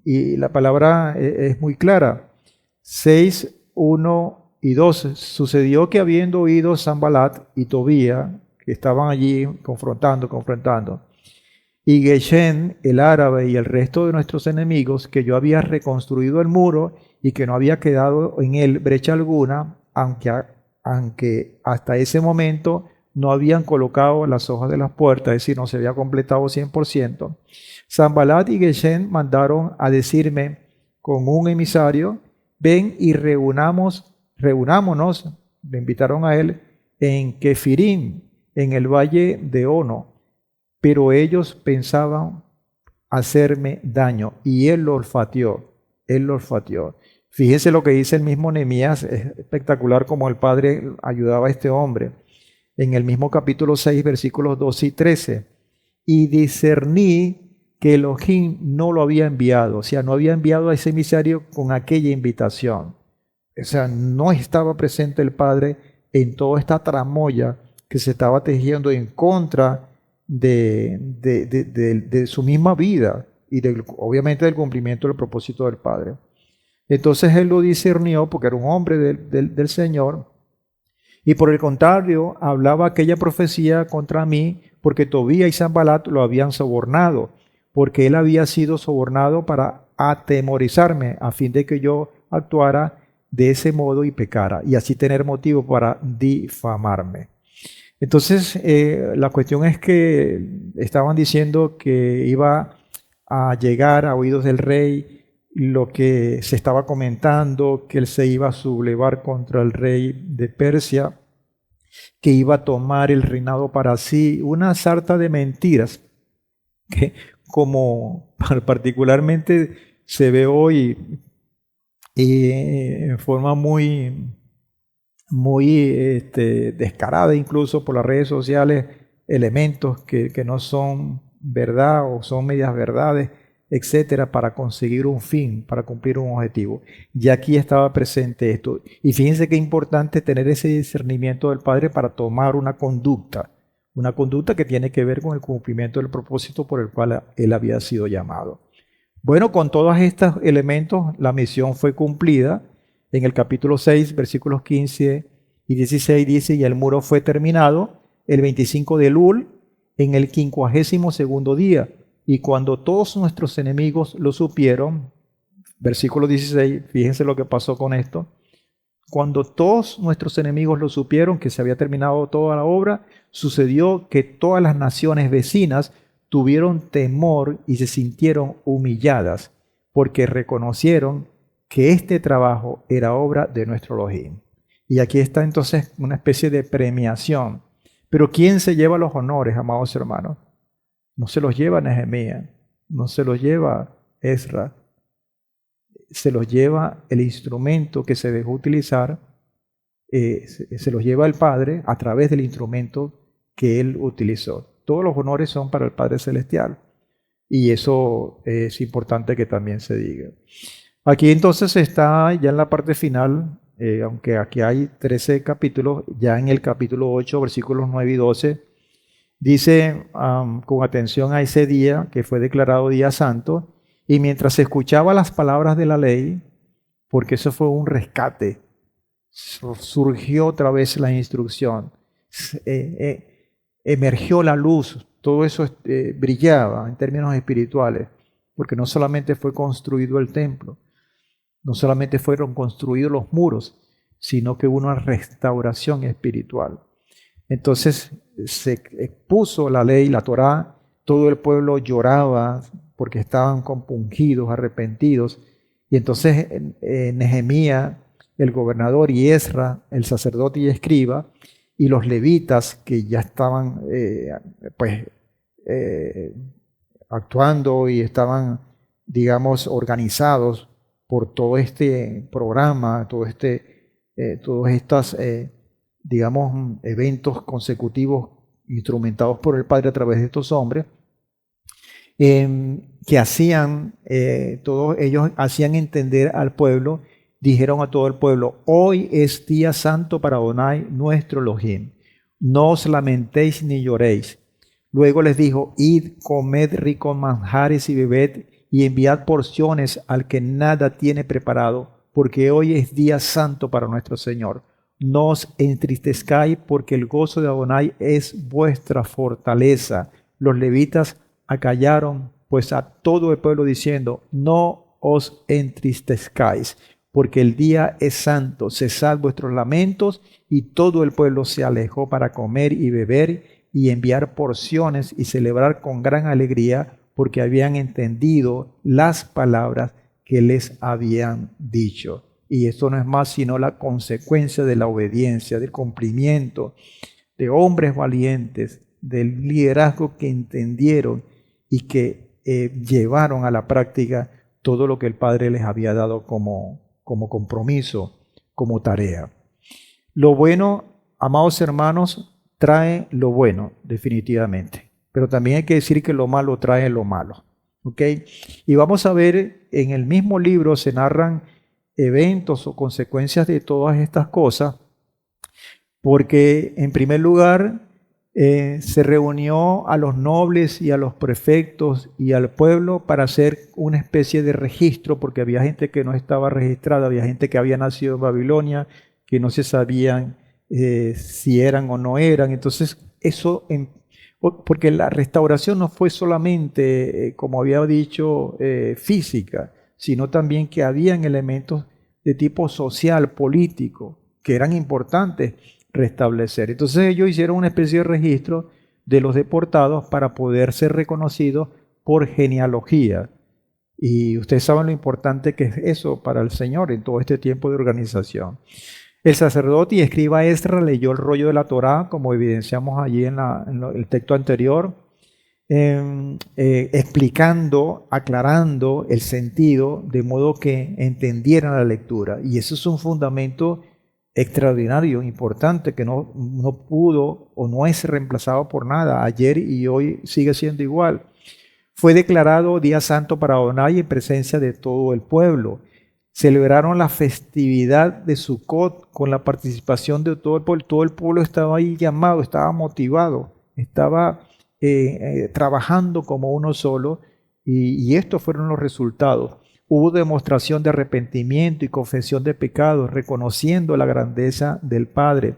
y la palabra es muy clara. 6, 1 y 2. Sucedió que habiendo oído Sanballat y Tobía, que estaban allí confrontando, y Geshem, el árabe, y el resto de nuestros enemigos, que yo había reconstruido el muro y que no había quedado en él brecha alguna, aunque hasta ese momento no habían colocado las hojas de las puertas, es decir, no se había completado 100%. Sanballat y Geshem mandaron a decirme con un emisario, ven y reunámonos, le invitaron a él, en Kefirim, en el valle de Ono, pero ellos pensaban hacerme daño, y él lo olfateó. Fíjense lo que dice el mismo Nehemías, es espectacular como el Padre ayudaba a este hombre. En el mismo capítulo 6, versículos 12 y 13. Y discerní que Elohim no lo había enviado, o sea, no había enviado a ese emisario con aquella invitación. O sea, no estaba presente el Padre en toda esta tramoya que se estaba tejiendo en contra de su misma vida y obviamente del cumplimiento del propósito del Padre. Entonces él lo discernió porque era un hombre del Señor, y por el contrario hablaba aquella profecía contra mí porque Tobías y Sanbalat lo habían sobornado, porque él había sido sobornado para atemorizarme a fin de que yo actuara de ese modo y pecara, y así tener motivo para difamarme. Entonces, la cuestión es que estaban diciendo que iba a llegar a oídos del rey lo que se estaba comentando, que él se iba a sublevar contra el rey de Persia, que iba a tomar el reinado para sí, una sarta de mentiras que como particularmente se ve hoy en forma muy descarada incluso por las redes sociales, elementos que no son verdad o son medias verdades, etcétera, para conseguir un fin, para cumplir un objetivo. Y aquí estaba presente esto. Y fíjense qué importante tener ese discernimiento del Padre para tomar una conducta que tiene que ver con el cumplimiento del propósito por el cual él había sido llamado. Bueno, con todos estos elementos, la misión fue cumplida. En el capítulo 6, versículos 15 y 16 dice, y el muro fue terminado el 25 de Elul, en el 52º día. Y cuando todos nuestros enemigos lo supieron, versículo 16, fíjense lo que pasó con esto. Cuando todos nuestros enemigos lo supieron, que se había terminado toda la obra, sucedió que todas las naciones vecinas tuvieron temor y se sintieron humilladas, porque reconocieron que este trabajo era obra de nuestro Elohim. Y aquí está entonces una especie de premiación. Pero ¿quién se lleva los honores, amados hermanos? No se los lleva Nehemías, no se los lleva Ezra, se los lleva el instrumento que se dejó utilizar, se los lleva el Padre a través del instrumento que Él utilizó. Todos los honores son para el Padre Celestial, y eso es importante que también se diga. Aquí entonces está ya en la parte final, aunque aquí hay 13 capítulos, ya en el capítulo 8, versículos 9 y 12, dice con atención a ese día que fue declarado día santo, y mientras se escuchaba las palabras de la ley, porque eso fue un rescate, surgió otra vez la instrucción, emergió la luz, todo eso brillaba en términos espirituales, porque no solamente fue construido el templo, no solamente fueron construidos los muros, sino que hubo una restauración espiritual. Entonces se expuso la ley, la Torá, todo el pueblo lloraba porque estaban compungidos, arrepentidos, y entonces Nehemías, el gobernador, y Ezra, el sacerdote y escriba, y los levitas que ya estaban actuando y estaban, digamos, organizados por todo este programa, todos estos, digamos, eventos consecutivos instrumentados por el Padre a través de estos hombres, que hacían, todos ellos hacían entender al pueblo, dijeron a todo el pueblo, hoy es día santo para Adonai, nuestro Elohim. No os lamentéis ni lloréis. Luego les dijo, id, comed ricos manjares y bebed, y enviad porciones al que nada tiene preparado, porque hoy es día santo para nuestro Señor. No os entristezcáis, porque el gozo de Adonai es vuestra fortaleza. Los levitas acallaron pues a todo el pueblo diciendo, no os entristezcáis, porque el día es santo, cesad vuestros lamentos. Y todo el pueblo se alejó para comer y beber y enviar porciones y celebrar con gran alegría, porque habían entendido las palabras que les habían dicho. Y esto no es más sino la consecuencia de la obediencia, del cumplimiento de hombres valientes, del liderazgo que entendieron y que llevaron a la práctica todo lo que el Padre les había dado como compromiso, como tarea. Lo bueno, amados hermanos, trae lo bueno, definitivamente. Pero también hay que decir que lo malo trae lo malo. ¿Ok? Y vamos a ver, en el mismo libro se narran eventos o consecuencias de todas estas cosas, porque en primer lugar se reunió a los nobles y a los prefectos y al pueblo para hacer una especie de registro, porque había gente que no estaba registrada, había gente que había nacido en Babilonia, que no se sabían si eran o no eran. Entonces, eso, porque la restauración no fue solamente, como había dicho, física, sino también que habían elementos de tipo social, político, que eran importantes restablecer. Entonces ellos hicieron una especie de registro de los deportados para poder ser reconocidos por genealogía. Y ustedes saben lo importante que es eso para el Señor en todo este tiempo de organización. El sacerdote y escriba Esdras leyó el rollo de la Torá, como evidenciamos allí en el texto anterior, explicando, aclarando el sentido, de modo que entendieran la lectura. Y eso es un fundamento extraordinario, importante, que no pudo o no es reemplazado por nada. Ayer y hoy sigue siendo igual. Fue declarado día santo para Adonai en presencia de todo el pueblo. Celebraron la festividad de Sukkot con la participación de todo el pueblo. Todo el pueblo estaba ahí llamado, estaba motivado, estaba trabajando como uno solo, y estos fueron los resultados. Hubo demostración de arrepentimiento y confesión de pecados, reconociendo la grandeza del Padre.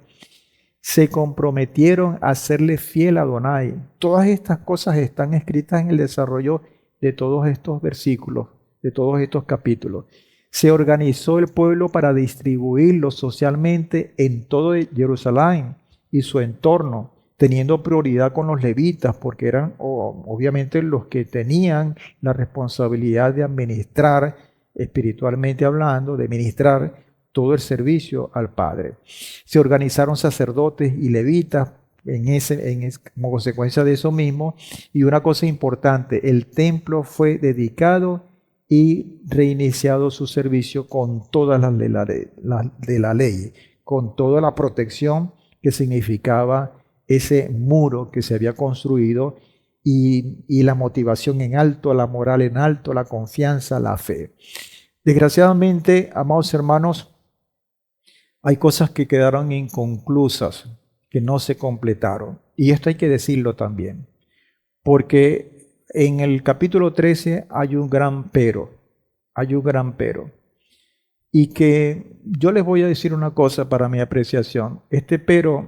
Se comprometieron a serle fiel a Adonai. Todas estas cosas están escritas en el desarrollo de todos estos versículos, de todos estos capítulos. Se organizó el pueblo para distribuirlo socialmente en todo Jerusalén y su entorno, teniendo prioridad con los levitas, porque eran obviamente los que tenían la responsabilidad de administrar, espiritualmente hablando, de ministrar todo el servicio al Padre. Se organizaron sacerdotes y levitas como consecuencia de eso mismo. Y una cosa importante, el templo fue dedicado y reiniciado su servicio con todas las de la ley, con toda la protección que significaba ese muro que se había construido, y la motivación en alto, la moral en alto, la confianza, la fe. Desgraciadamente, amados hermanos, hay cosas que quedaron inconclusas, que no se completaron. Y esto hay que decirlo también, porque en el capítulo 13 hay un gran pero, Y que yo les voy a decir una cosa para mi apreciación. Este pero,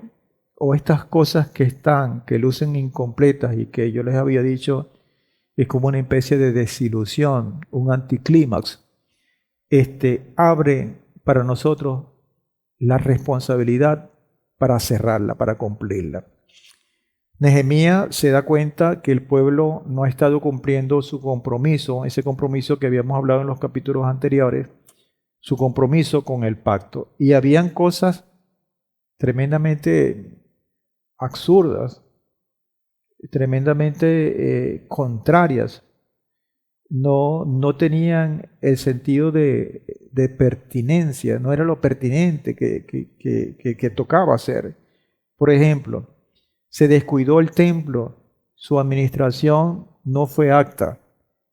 o estas cosas que lucen incompletas y que yo les había dicho, es como una especie de desilusión, un anticlímax. Abre para nosotros la responsabilidad para cerrarla, para cumplirla. Nehemías se da cuenta que el pueblo no ha estado cumpliendo su compromiso, ese compromiso que habíamos hablado en los capítulos anteriores, su compromiso con el pacto. Y habían cosas tremendamente absurdas, tremendamente contrarias. No tenían el sentido de pertinencia, no era lo pertinente que tocaba hacer. Por ejemplo, se descuidó el templo, su administración no fue acta.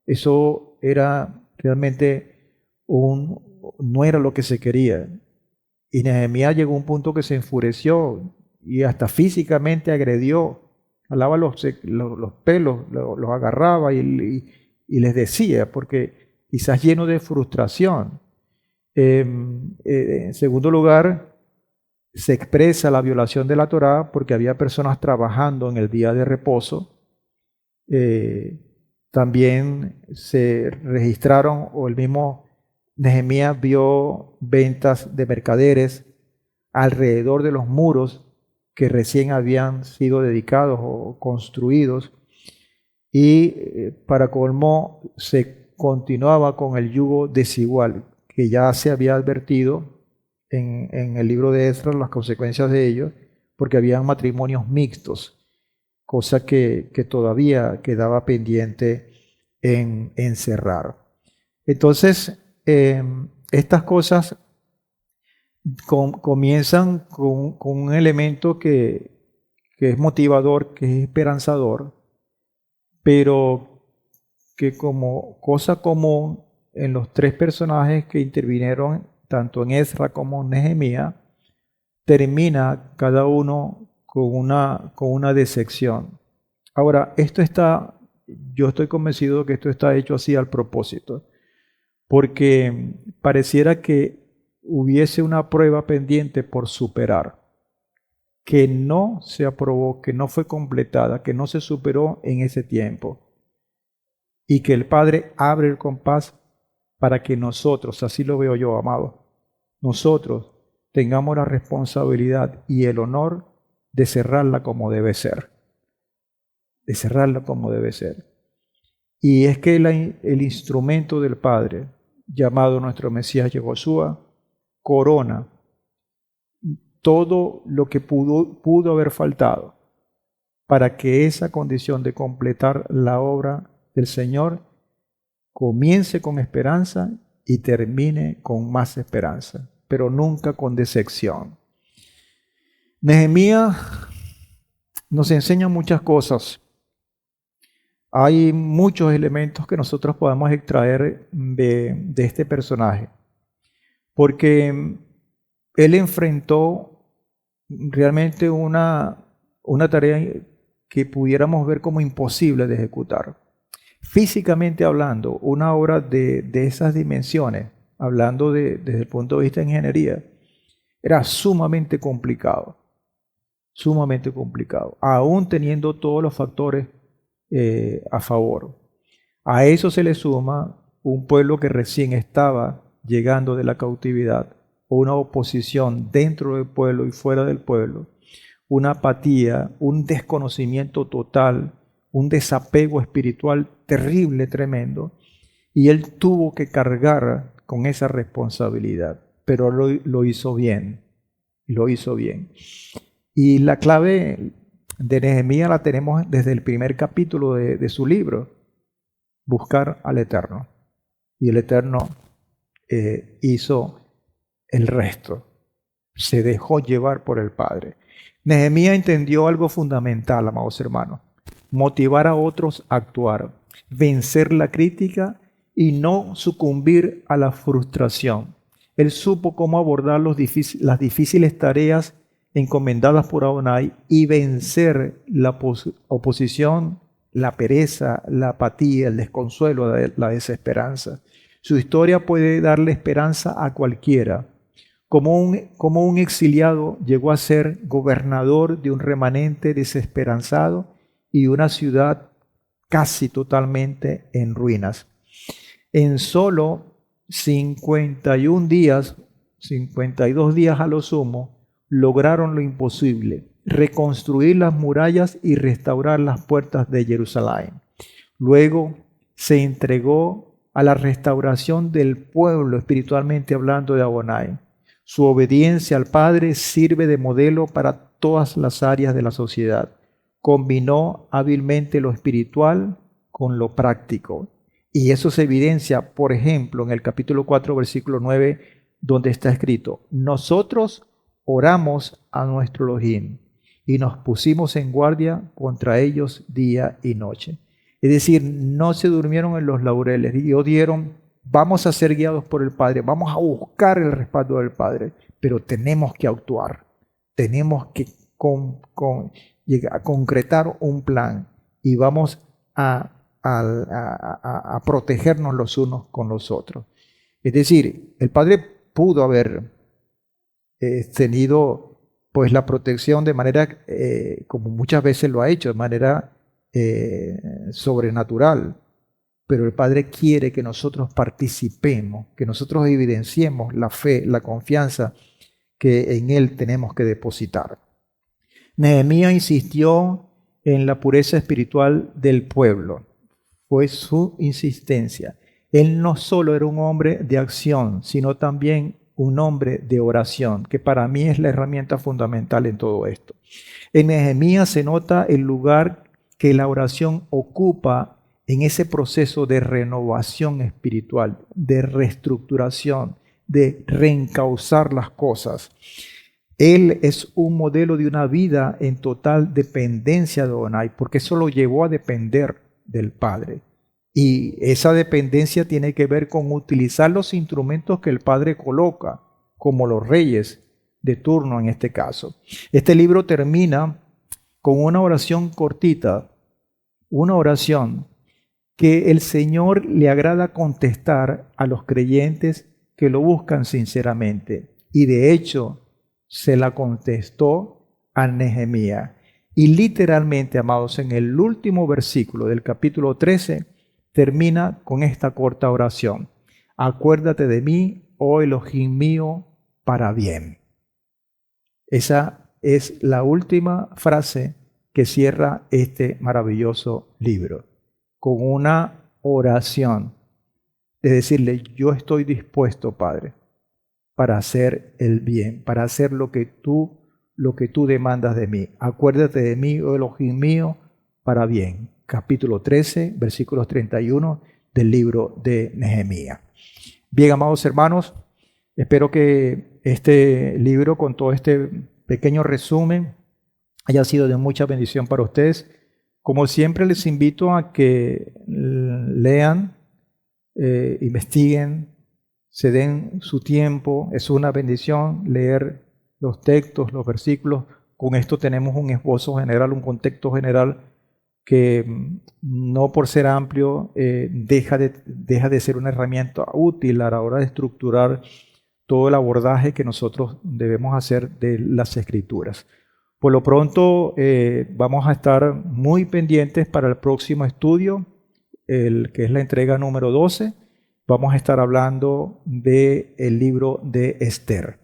Eso era realmente no era lo que se quería. Y Nehemías llegó a un punto que se enfureció y hasta físicamente agredió, jalaba los pelos, los agarraba y les decía, porque quizás lleno de frustración. En segundo lugar, se expresa la violación de la Torá porque había personas trabajando en el día de reposo. También se registraron, o el mismo Nehemías vio ventas de mercaderes alrededor de los muros que recién habían sido dedicados o construidos. Y para colmo, se continuaba con el yugo desigual, que ya se había advertido en el libro de Esdras, las consecuencias de ello, porque habían matrimonios mixtos, cosa que todavía quedaba pendiente en cerrar. Entonces, estas cosas comienzan con un elemento que es motivador, que es esperanzador, pero que como cosa común en los tres personajes que intervinieron tanto en Ezra como en Nehemías, termina cada uno con una decepción. Ahora, yo estoy convencido de que esto está hecho así al propósito, porque pareciera que hubiese una prueba pendiente por superar, que no se aprobó, que no fue completada, que no se superó en ese tiempo, y que el Padre abre el compás para que nosotros, así lo veo yo, amado, nosotros tengamos la responsabilidad y el honor de cerrarla como debe ser, de cerrarla como debe ser. Y es que el instrumento del Padre, llamado nuestro Mesías Yehoshua, corona todo lo que pudo haber faltado para que esa condición de completar la obra del Señor comience con esperanza y termine con más esperanza, pero nunca con decepción. Nehemías nos enseña muchas cosas. Hay muchos elementos que nosotros podemos extraer de este personaje, porque él enfrentó realmente una tarea que pudiéramos ver como imposible de ejecutar. Físicamente hablando, una obra de esas dimensiones, hablando desde el punto de vista de ingeniería, era sumamente complicado, aún teniendo todos los factores a favor. A eso se le suma un pueblo que recién estaba llegando de la cautividad, una oposición dentro del pueblo y fuera del pueblo, una apatía, un desconocimiento total, un desapego espiritual terrible, tremendo, y él tuvo que cargar con esa responsabilidad, pero lo hizo bien, lo hizo bien. Y la clave de Nehemías la tenemos desde el primer capítulo de su libro, buscar al Eterno. Y el Eterno hizo el resto, se dejó llevar por el Padre. Nehemías entendió algo fundamental, amados hermanos: motivar a otros a actuar, vencer la crítica y no sucumbir a la frustración. Él supo cómo abordar las difíciles tareas encomendadas por Adonai y vencer la oposición, la pereza, la apatía, el desconsuelo, la desesperanza. Su historia puede darle esperanza a cualquiera. Como un exiliado llegó a ser gobernador de un remanente desesperanzado y una ciudad casi totalmente en ruinas. En solo 51 días, 52 días a lo sumo, lograron lo imposible: reconstruir las murallas y restaurar las puertas de Jerusalén. Luego se entregó a la restauración del pueblo, espiritualmente hablando, de Adonai. Su obediencia al Padre sirve de modelo para todas las áreas de la sociedad. Combinó hábilmente lo espiritual con lo práctico. Y eso se evidencia, por ejemplo, en el capítulo 4, versículo 9, donde está escrito: nosotros oramos a nuestro Elohim y nos pusimos en guardia contra ellos día y noche. Es decir, no se durmieron en los laureles y dijeron: vamos a ser guiados por el Padre, vamos a buscar el respaldo del Padre, pero tenemos que actuar, tenemos que llegar a concretar un plan y vamos a protegernos los unos con los otros. Es decir, el Padre pudo haber tenido pues la protección de manera, como muchas veces lo ha hecho, de manera sobrenatural. Pero el Padre quiere que nosotros participemos, que nosotros evidenciemos la fe, la confianza que en Él tenemos que depositar. Nehemías insistió en la pureza espiritual del pueblo. Fue su insistencia. Él no solo era un hombre de acción, sino también un hombre de oración, que para mí es la herramienta fundamental en todo esto. En Nehemías se nota el lugar que la oración ocupa en ese proceso de renovación espiritual, de reestructuración, de reencauzar las cosas. Él es un modelo de una vida en total dependencia de Adonai, porque eso lo llevó a depender del Padre. Y esa dependencia tiene que ver con utilizar los instrumentos que el Padre coloca, como los reyes de turno en este caso. Este libro termina con una oración cortita, una oración que el Señor le agrada contestar a los creyentes que lo buscan sinceramente. Y de hecho, se la contestó a Nehemías. Y literalmente, amados, en el último versículo del capítulo 13, termina con esta corta oración. Acuérdate de mí, oh Elohim mío, para bien. Esa es la última frase que cierra este maravilloso libro, con una oración de decirle, yo estoy dispuesto, Padre, para hacer el bien, para hacer lo que tú demandas de mí. Acuérdate de mí, oh Elohim mío, para bien. Capítulo 13, versículos 31 del libro de Nehemías. Bien, amados hermanos, espero que este libro, con todo este pequeño resumen, haya sido de mucha bendición para ustedes. Como siempre, les invito a que lean, investiguen, se den su tiempo. Es una bendición leer los textos, los versículos. Con esto tenemos un esbozo general, un contexto general que no por ser amplio deja de ser una herramienta útil a la hora de estructurar todo el abordaje que nosotros debemos hacer de las Escrituras. Por lo pronto vamos a estar muy pendientes para el próximo estudio, que es la entrega número 12. Vamos a estar hablando del libro de Esther,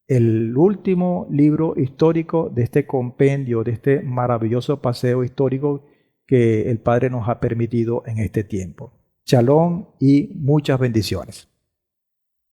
el último libro histórico de este compendio, de este maravilloso paseo histórico que el Padre nos ha permitido en este tiempo. Shalom y muchas bendiciones.